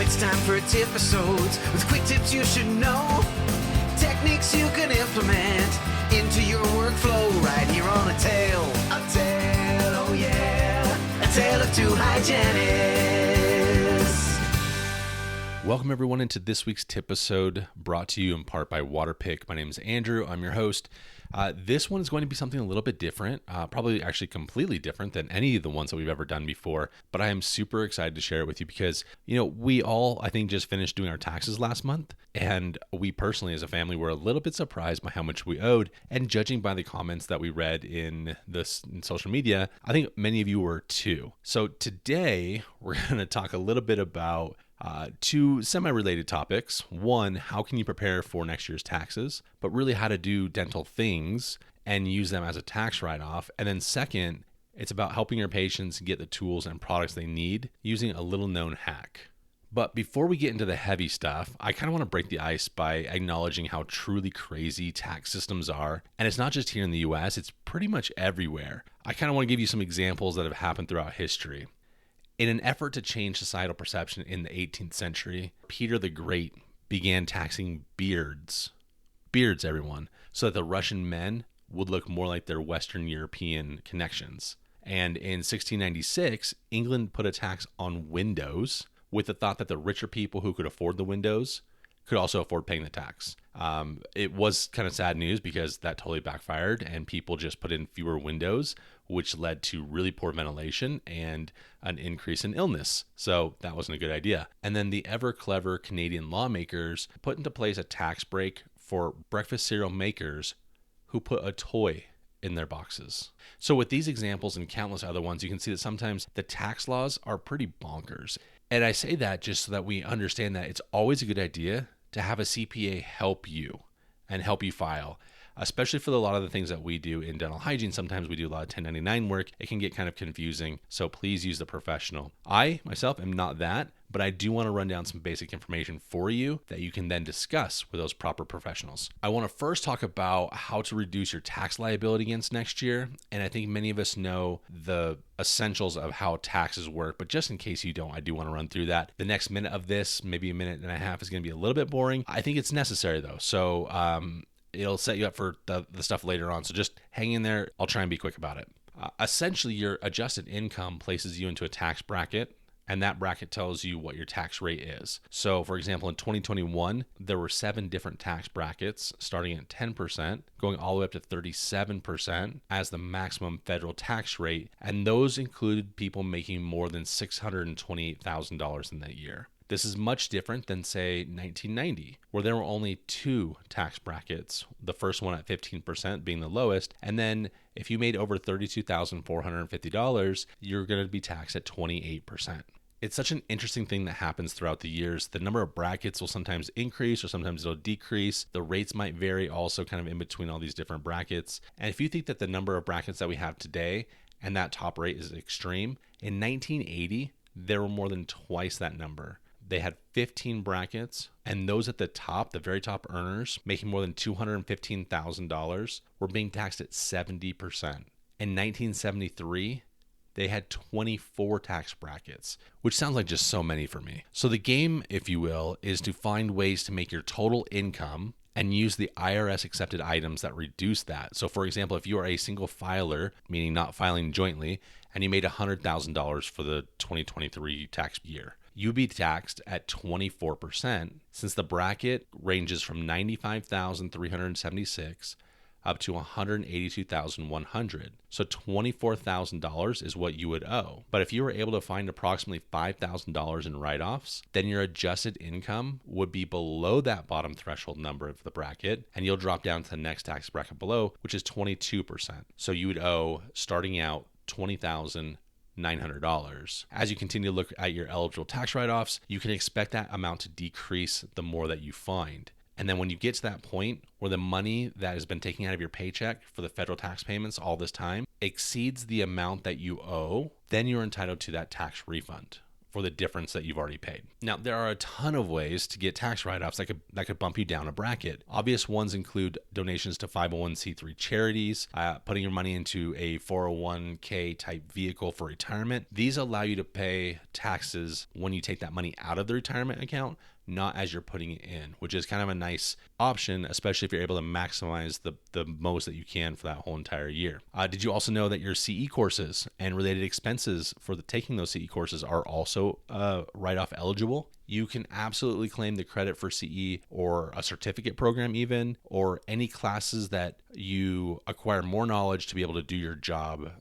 it's time for Tipisodes with quick tips you should know. Techniques you can implement into your workflow right here on A Tale, oh yeah, A Tale of Two Hygienists. Welcome everyone into this week's Tipisode, brought to you in part by Waterpik. My name is Andrew, I'm your host. This one is going to be something a little bit different, probably actually completely different than any of the ones that we've ever done before, but I am super excited to share it with you because, we all, I think, just finished doing our taxes last month, and we personally as a family were a little bit surprised by how much we owed, and judging by the comments that we read in social media, I think many of you were too. So today, we're going to talk a little bit about two semi-related topics. One, how can you prepare for next year's taxes, but really how to do dental things and use them as a tax write-off. And then second, it's about helping your patients get the tools and products they need using a little known hack. But before we get into the heavy stuff, I kind of want to break the ice by acknowledging how truly crazy tax systems are. And it's not just here in the US, it's pretty much everywhere. I kind of want to give you some examples that have happened throughout history. In an effort to change societal perception in the 18th century, Peter the Great began taxing beards, everyone, so that the Russian men would look more like their Western European connections. And in 1696, England put a tax on windows with the thought that the richer people who could afford the windows could also afford paying the tax. It was kind of sad news because that totally backfired and people just put in fewer windows, which led to really poor ventilation and an increase in illness. So that wasn't a good idea. And then the ever clever Canadian lawmakers put into place a tax break for breakfast cereal makers who put a toy in their boxes. So with these examples and countless other ones, you can see that sometimes the tax laws are pretty bonkers. And I say that just so that we understand that it's always a good idea to have a CPA help you and help you file, especially for a lot of the things that we do in dental hygiene. Sometimes we do a lot of 1099 work. It can get kind of confusing, so please use the professional. I, myself, am not that, but I do want to run down some basic information for you that you can then discuss with those proper professionals. I want to first talk about how to reduce your tax liability against next year, and I think many of us know the essentials of how taxes work, but just in case you don't, I do want to run through that. The next minute of this, maybe a minute and a half, is going to be a little bit boring. I think it's necessary though, so it'll set you up for the stuff later on. So just hang in there. I'll try and be quick about it. Essentially, your adjusted income places you into a tax bracket, and that bracket tells you what your tax rate is. So for example, in 2021, there were 7 different tax brackets starting at 10%, going all the way up to 37% as the maximum federal tax rate. And those included people making more than $628,000 in that year. This is much different than, say, 1990, where there were only 2 tax brackets, the first one at 15% being the lowest, and then if you made over $32,450, you're going to be taxed at 28%. It's such an interesting thing that happens throughout the years. The number of brackets will sometimes increase or sometimes it'll decrease. The rates might vary also kind of in between all these different brackets. And if you think that the number of brackets that we have today and that top rate is extreme, in 1980, there were more than twice that number. They had 15 brackets, and those at the top, the very top earners, making more than $215,000, were being taxed at 70%. In 1973, they had 24 tax brackets, which sounds like just so many for me. So the game, if you will, is to find ways to make your total income and use the IRS accepted items that reduce that. So for example, if you are a single filer, meaning not filing jointly, and you made $100,000 for the 2023 tax year, you'd be taxed at 24% since the bracket ranges from $95,376 up to $182,100. So $24,000 is what you would owe. But if you were able to find approximately $5,000 in write-offs, then your adjusted income would be below that bottom threshold number of the bracket, and you'll drop down to the next tax bracket below, which is 22%. So you would owe, starting out, $20,900. As you continue to look at your eligible tax write-offs, you can expect that amount to decrease the more that you find. And then when you get to that point where the money that has been taken out of your paycheck for the federal tax payments all this time exceeds the amount that you owe, then you're entitled to that tax refund for the difference that you've already paid. Now, there are a ton of ways to get tax write-offs that could bump you down a bracket. Obvious ones include donations to 501c3 charities, putting your money into a 401k type vehicle for retirement. These allow you to pay taxes when you take that money out of the retirement account, not as you're putting it in, which is kind of a nice option, especially if you're able to maximize the most that you can for that whole entire year. Did you also know that your CE courses and related expenses for taking those CE courses are also write-off eligible? You can absolutely claim the credit for CE or a certificate program even, or any classes that you acquire more knowledge to be able to do your job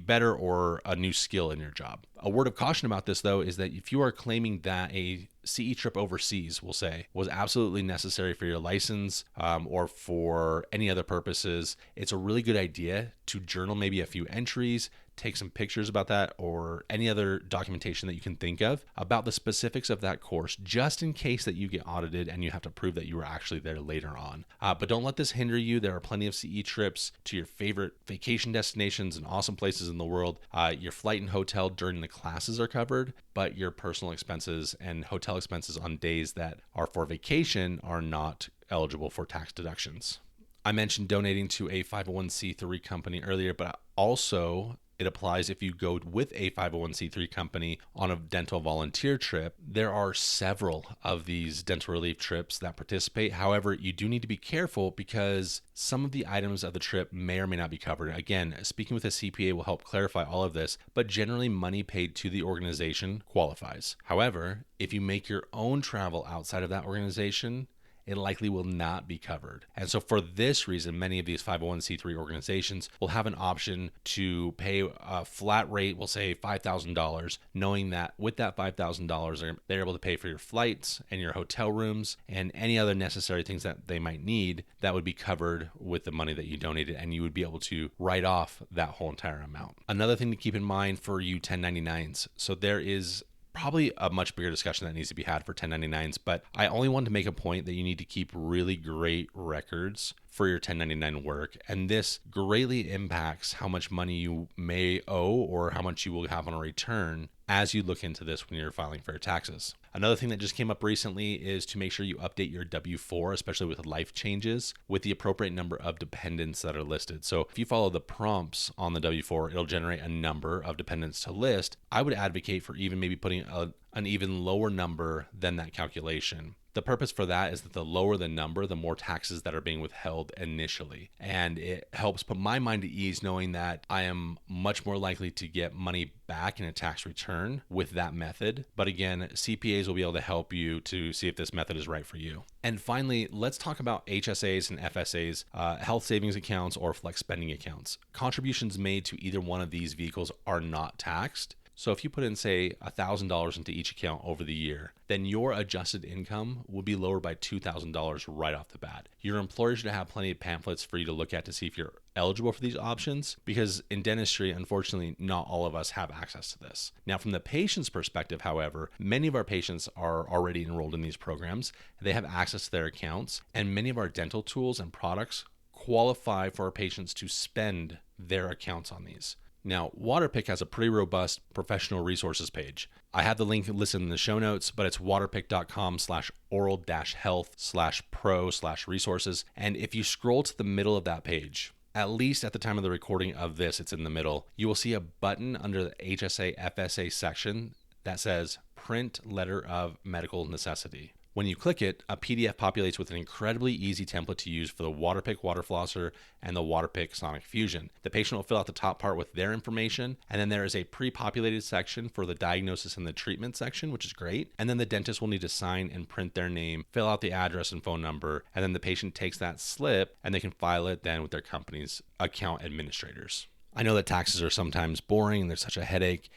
better, or a new skill in your job. A word of caution about this, though, is that if you are claiming that a CE trip overseas, we'll say, was absolutely necessary for your license or for any other purposes, it's a really good idea to journal maybe a few entries, take some pictures about that, or any other documentation that you can think of about the specifics of that course, just in case that you get audited and you have to prove that you were actually there later on. But don't let this hinder you. There are plenty of CE trips to your favorite vacation destinations and awesome places in the world. Your flight and hotel during the classes are covered, but your personal expenses and hotel expenses on days that are for vacation are not eligible for tax deductions. I mentioned donating to a 501c3 company earlier, but also it applies if you go with a 501c3 company on a dental volunteer trip. There are several of these dental relief trips that participate. However, you do need to be careful because some of the items of the trip may or may not be covered. Again, speaking with a CPA will help clarify all of this, but generally money paid to the organization qualifies. However, if you make your own travel outside of that organization, it likely will not be covered. And so for this reason, many of these 501c3 organizations will have an option to pay a flat rate, we'll say $5,000, knowing that with that $5,000, they're able to pay for your flights and your hotel rooms and any other necessary things that they might need that would be covered with the money that you donated, and you would be able to write off that whole entire amount. Another thing to keep in mind for you 1099s, so there is probably a much bigger discussion that needs to be had for 1099s, but I only want to make a point that you need to keep really great records for your 1099 work, and this greatly impacts how much money you may owe or how much you will have on a return as you look into this when you're filing for your taxes. Another thing that just came up recently is to make sure you update your W-4, especially with life changes, with the appropriate number of dependents that are listed. So if you follow the prompts on the W-4, it'll generate a number of dependents to list. I would advocate for even maybe putting an even lower number than that calculation. The purpose for that is that the lower the number, the more taxes that are being withheld initially. And it helps put my mind at ease knowing that I am much more likely to get money back in a tax return with that method. But again, CPAs will be able to help you to see if this method is right for you. And finally, let's talk about HSAs and FSAs, health savings accounts or flex spending accounts. Contributions made to either one of these vehicles are not taxed. So if you put in, say, $1,000 into each account over the year, then your adjusted income will be lower by $2,000 right off the bat. Your employer should have plenty of pamphlets for you to look at to see if you're eligible for these options, because in dentistry, unfortunately, not all of us have access to this. Now, from the patient's perspective, however, many of our patients are already enrolled in these programs. They have access to their accounts, and many of our dental tools and products qualify for our patients to spend their accounts on these. Now, Waterpik has a pretty robust professional resources page. I have the link listed in the show notes, but it's waterpik.com/oral-health/pro/resources. And if you scroll to the middle of that page, at least at the time of the recording of this, it's in the middle, you will see a button under the HSA FSA section that says Print Letter of Medical Necessity. When you click it, a PDF populates with an incredibly easy template to use for the Waterpik Water Flosser and the Waterpik Sonic Fusion. The patient will fill out the top part with their information, and then there is a pre-populated section for the diagnosis and the treatment section, which is great. And then the dentist will need to sign and print their name, fill out the address and phone number, and then the patient takes that slip and they can file it then with their company's account administrators. I know that taxes are sometimes boring and they're such a headache.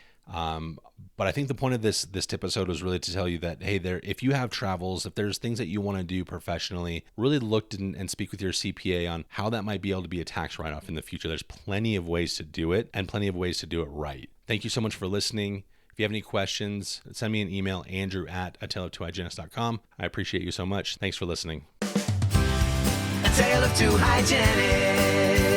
But I think the point of this tip episode was really to tell you that, hey, if you have travels, if there's things that you want to do professionally, really look and speak with your CPA on how that might be able to be a tax write-off in the future. There's plenty of ways to do it and plenty of ways to do it right. Thank you so much for listening. If you have any questions, send me an email, andrew@ataleoftwohygienists.com. I appreciate you so much. Thanks for listening. A Tale of Two Hygienists.